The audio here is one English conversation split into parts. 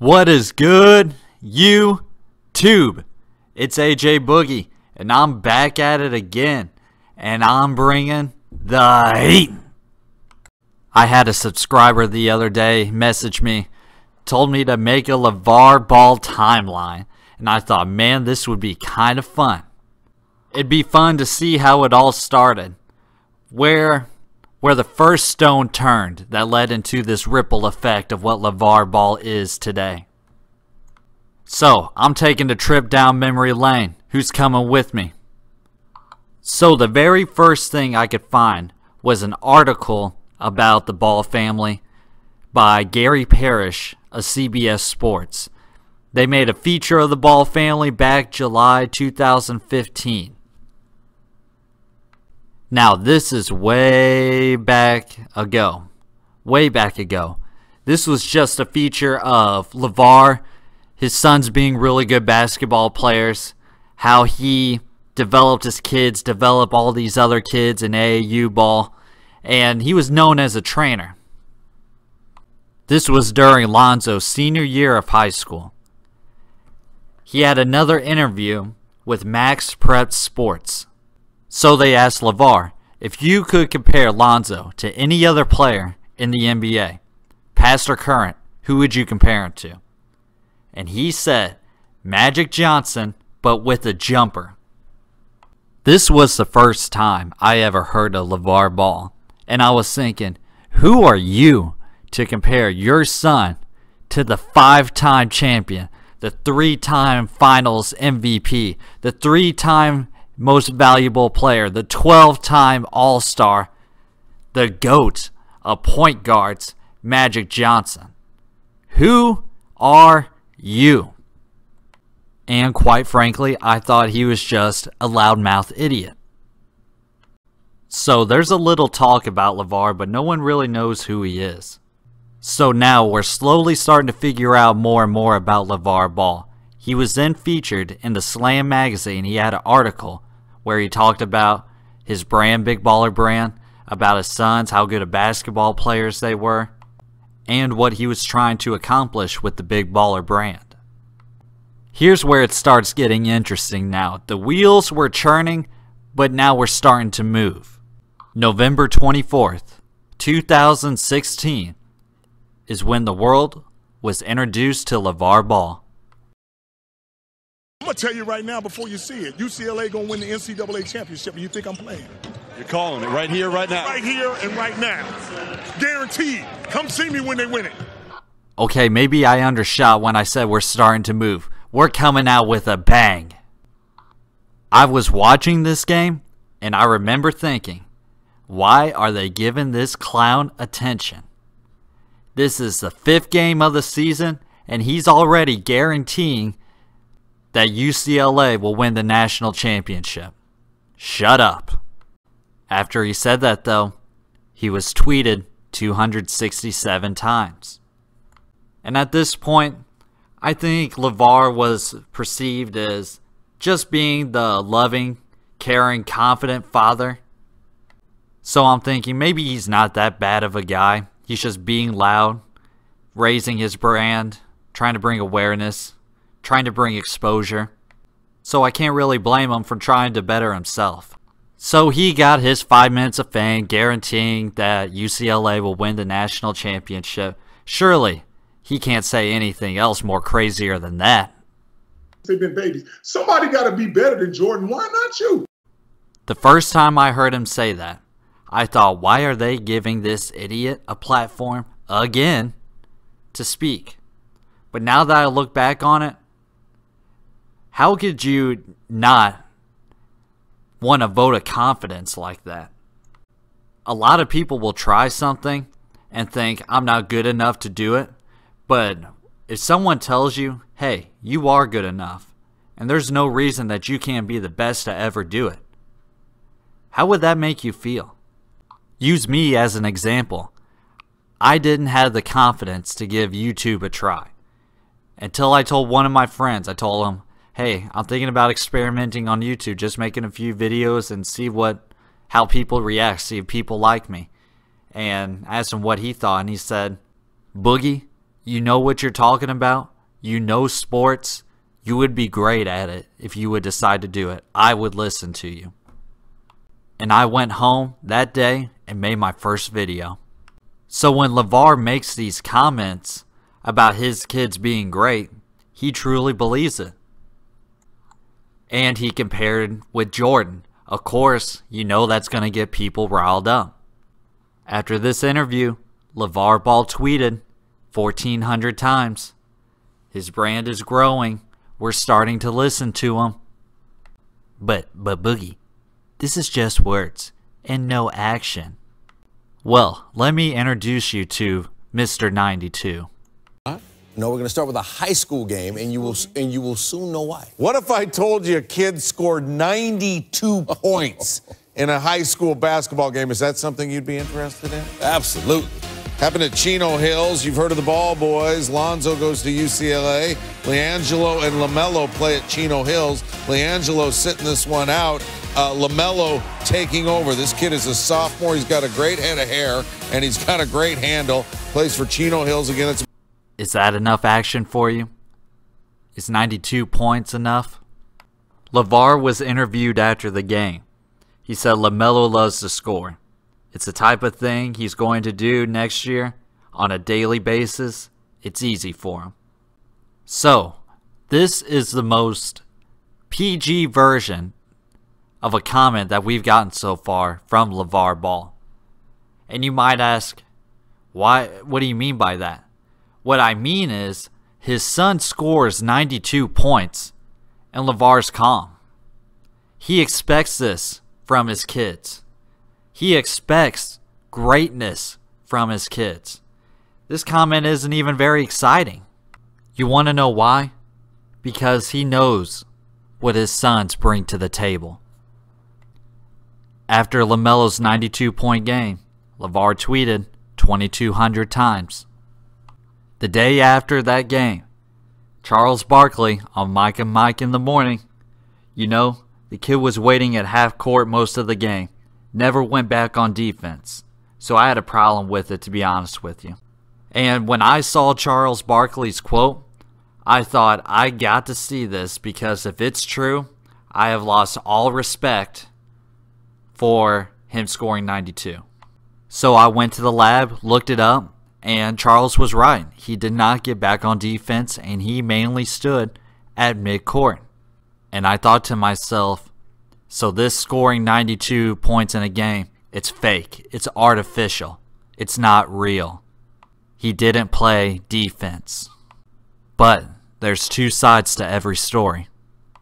What is good, YouTube? It's AJ Boogie, and I'm back at it again, and I'm bringing the heat. I had a subscriber the other day message me, told me to make a Lavar Ball timeline, and I thought, man, this would be kind of fun. It'd be fun to see how it all started, where the first stone turned that led into this ripple effect of what Lavar Ball is today. So, I'm taking a trip down memory lane. Who's coming with me? So, the very first thing I could find was an article about the Ball family by Gary Parrish of CBS Sports. They made a feature of the Ball family back July 2015. Now, this is way back ago. This was just a feature of Lavar, his sons being really good basketball players, how he developed his kids, developed all these other kids in AAU ball, and he was known as a trainer. This was during Lonzo's senior year of high school. He had another interview with Max Prep Sports. So they asked Lavar, if you could compare Lonzo to any other player in the NBA, past or current, who would you compare him to? And he said, Magic Johnson, but with a jumper. This was the first time I ever heard of Lavar Ball, and I was thinking, who are you to compare your son to the 5-time champion, the 3-time finals MVP, the 3-time most valuable player, the 12-time All-Star, the GOAT of point guards, Magic Johnson? Who are you? And quite frankly, I thought he was just a loudmouth idiot. So there's a little talk about Lavar, but no one really knows who he is. So now we're slowly starting to figure out more and more about Lavar Ball. He was then featured in the Slam magazine. He had an article where he talked about his brand, Big Baller Brand, about his sons, how good of basketball players they were, and what he was trying to accomplish with the Big Baller Brand. Here's where it starts getting interesting now. The wheels were churning, but now we're starting to move. November 24th, 2016 is when the world was introduced to Lavar Ball. I'm going to tell you right now before you see it, UCLA going to win the NCAA championship, and you think I'm playing? You're calling it right here, right now. Right here and right now. Guaranteed. Come see me when they win it. Okay, maybe I undershot when I said we're starting to move. We're coming out with a bang. I was watching this game, and I remember thinking, why are they giving this clown attention? This is the 5th game of the season, and he's already guaranteeing that UCLA will win the national championship. Shut up. After he said that, though, he was tweeted 267 times. And at this point, I think Lavar was perceived as just being the loving, caring, confident father. So I'm thinking maybe he's not that bad of a guy. He's just being loud, raising his brand, trying to bring awareness, trying to bring exposure. So I can't really blame him for trying to better himself. So he got his 5 minutes of fame guaranteeing that UCLA will win the national championship. Surely he can't say anything else more crazier than that. They've been babies. Somebody got to be better than Jordan. Why not you? The first time I heard him say that, I thought, why are they giving this idiot a platform again to speak? But now that I look back on it, how could you not want a vote of confidence like that? A lot of people will try something and think, I'm not good enough to do it. But if someone tells you, hey, you are good enough, and there's no reason that you can't be the best to ever do it, how would that make you feel? Use me as an example. I didn't have the confidence to give YouTube a try. Until I told one of my friends, I told him, hey, I'm thinking about experimenting on YouTube, just making a few videos and see how people react, see if people like me. And I asked him what he thought, and he said, Boogie, You know what you're talking about. You know sports. You would be great at it if you would decide to do it. I would listen to you. And I went home that day and made my first video. So when Lavar makes these comments about his kids being great, he truly believes it. And he compared with Jordan. Of course, you know that's going to get people riled up. After this interview, LeVar Ball tweeted 1,400 times. His brand is growing. We're starting to listen to him. But Boogie, this is just words and no action. Well, let me introduce you to Mr. 92. No, we're going to start with a high school game, and you will soon know why. What if I told you a kid scored 92 points in a high school basketball game? Is that something you'd be interested in? Absolutely. Happened at Chino Hills. You've heard of the Ball Boys. Lonzo goes to UCLA. LiAngelo and LaMelo play at Chino Hills. LiAngelo sitting this one out. LaMelo taking over. This kid is a sophomore. He's got a great head of hair, and he's got a great handle. Plays for Chino Hills again. Is that enough action for you? Is 92 points enough? LeVar was interviewed after the game. He said LaMelo loves to score. It's the type of thing he's going to do next year on a daily basis. It's easy for him. So, this is the most PG version of a comment that we've gotten so far from LeVar Ball. And you might ask, why? What do you mean by that? What I mean is, his son scores 92 points, and LeVar's calm. He expects this from his kids. He expects greatness from his kids. This comment isn't even very exciting. You want to know why? Because he knows what his sons bring to the table. After LaMelo's 92-point game, LeVar tweeted 2,200 times. The day after that game, Charles Barkley on Mike and Mike in the morning, you know, the kid was waiting at half court most of the game, never went back on defense. So I had a problem with it, to be honest with you. And when I saw Charles Barkley's quote, I thought, I got to see this, because if it's true, I have lost all respect for him scoring 92. So I went to the lab, looked it up, and Charles was right. He did not get back on defense, and he mainly stood at midcourt. And I thought to myself, so this scoring 92 points in a game, it's fake. It's artificial. It's not real. He didn't play defense. But there's two sides to every story.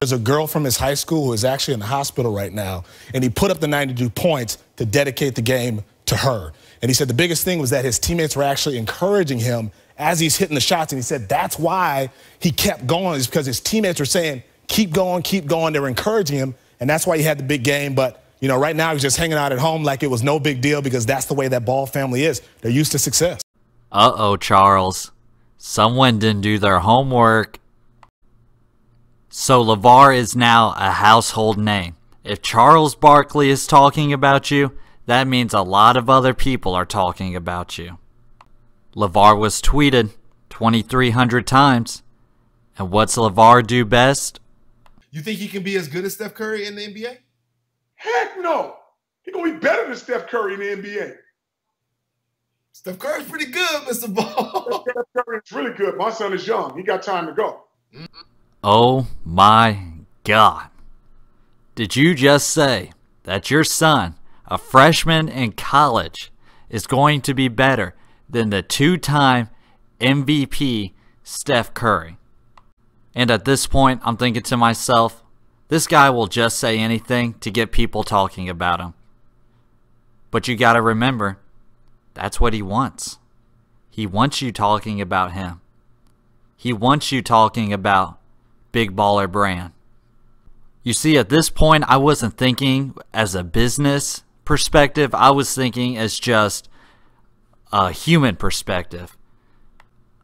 There's a girl from his high school who is actually in the hospital right now, and he put up the 92 points to dedicate the game to her. And he said the biggest thing was that his teammates were actually encouraging him as he's hitting the shots. And he said that's why he kept going, is because his teammates were saying, keep going, keep going. They were encouraging him, and that's why he had the big game. But, you know, right now he's just hanging out at home like it was no big deal, because that's the way that Ball family is. They're used to success. Uh-oh, Charles. Someone didn't do their homework. So LeVar is now a household name. If Charles Barkley is talking about you, that means a lot of other people are talking about you. LeVar was tweeted 2,300 times. And what's LeVar do best? You think he can be as good as Steph Curry in the NBA? Heck no. He's going to be better than Steph Curry in the NBA. Steph Curry's pretty good, Mr. Ball. Steph Curry is really good. My son is young. He got time to go. Oh my God. Did you just say that your son, a freshman in college, is going to be better than the two-time MVP Steph Curry? And at this point, I'm thinking to myself, this guy will just say anything to get people talking about him. But you gotta remember, that's what he wants. He wants you talking about him. He wants you talking about Big Baller Brand. You see, at this point, I wasn't thinking as a business perspective. I was thinking as just a human perspective,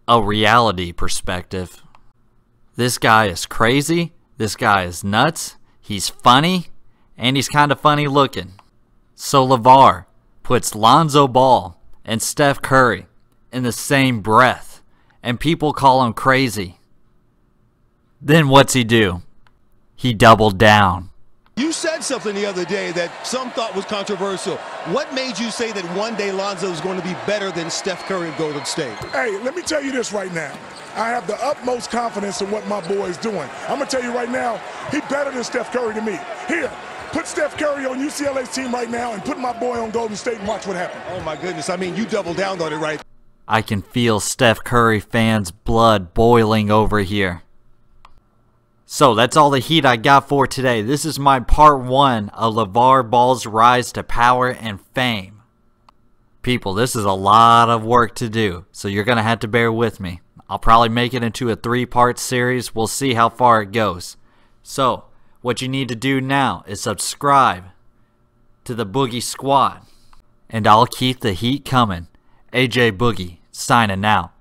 a reality perspective. This guy is crazy. This guy is nuts. He's funny, and he's kind of funny looking. So LeVar puts Lonzo Ball and Steph Curry in the same breath and people call him crazy. Then what's he do? He doubled down. You said something the other day that some thought was controversial. What made you say that one day Lonzo is going to be better than Steph Curry in Golden State? Hey, let me tell you this right now. I have the utmost confidence in what my boy is doing. I'm going to tell you right now, he better than Steph Curry to me. Here, put Steph Curry on UCLA's team right now and put my boy on Golden State and watch what happens. Oh, my goodness. I mean, you doubled down on it, right? I can feel Steph Curry fans' blood boiling over here. So that's all the heat I got for today. This is my part 1 of LeVar Ball's rise to power and fame. People, this is a lot of work to do, so you're going to have to bear with me. I'll probably make it into a 3-part series. We'll see how far it goes. So, what you need to do now is subscribe to the Boogie Squad. And I'll keep the heat coming. AJ Boogie, signing out.